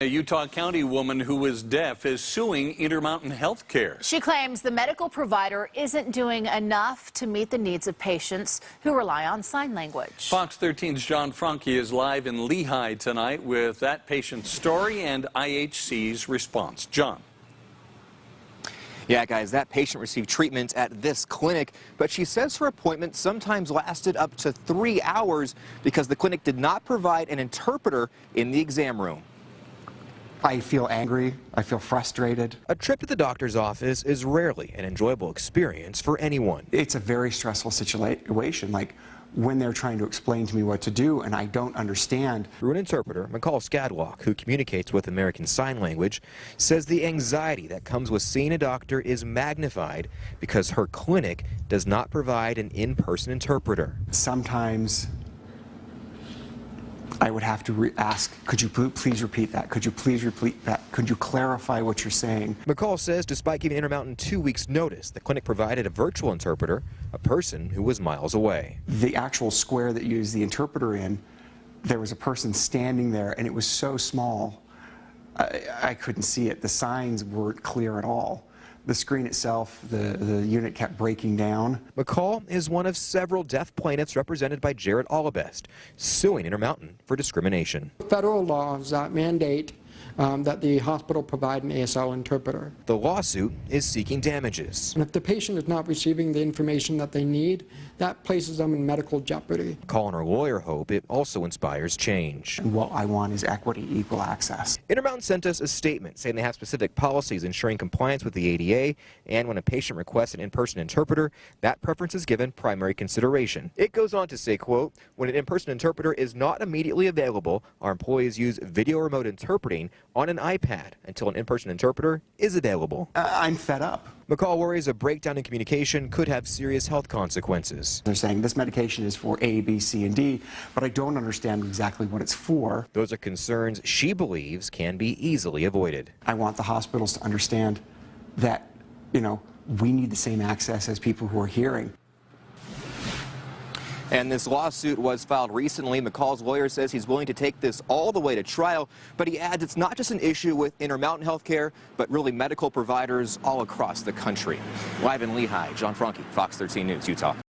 A Utah County woman who is deaf is suing Intermountain Healthcare. She claims the medical provider isn't doing enough to meet the needs of patients who rely on sign language. Fox 13's John Franke is live in Lehigh tonight with that patient's story and IHC's response. John. Yeah, guys, that patient received treatment at this clinic, but she says her appointment sometimes lasted up to 3 hours because the clinic did not provide an interpreter in the exam room. I feel angry. I feel frustrated. A trip to the doctor's office is rarely an enjoyable experience for anyone. It's a very stressful situation, like when they're trying to explain to me what to do and I don't understand. Through an interpreter, McCall Skadwalk, who communicates with American Sign Language, says the anxiety that comes with seeing a doctor is magnified because her clinic does not provide an in-person interpreter. Sometimes I would have to ask, could you please repeat that? Could you please repeat that? Could you clarify what you're saying? McCall says despite giving Intermountain 2 weeks notice, the clinic provided a virtual interpreter, a person who was miles away. The actual square that you use the interpreter in, there was a person standing there and it was so small, I couldn't see it. The signs weren't clear at all. The screen itself, the unit kept breaking down. McCall is one of several deaf plaintiffs represented by Jared Allabest, suing Intermountain for discrimination. Federal laws that mandate that the hospital provide an ASL interpreter. The lawsuit is seeking damages. And if the patient is not receiving the information that they need, that places them in medical jeopardy. McCall and her lawyer hope it also inspires change. And what I want is equity, equal access. Intermountain sent us a statement saying they have specific policies ensuring compliance with the ADA, and when a patient requests an in-person interpreter, that preference is given primary consideration. It goes on to say, quote, when an in-person interpreter is not immediately available, our employees use video remote interpreting on an iPad until an in-person interpreter is available. I'm fed up. McCall worries a breakdown in communication could have serious health consequences. They're saying this medication is for A, B, C, and D, but I don't understand exactly what it's for. Those are concerns she believes can be easily avoided. I want the hospitals to understand that, we need the same access as people who are hearing. And this lawsuit was filed recently. McCall's lawyer says he's willing to take this all the way to trial, but he adds it's not just an issue with Intermountain Healthcare, but really medical providers all across the country. Live in Lehigh, John Franke, Fox 13 News, Utah.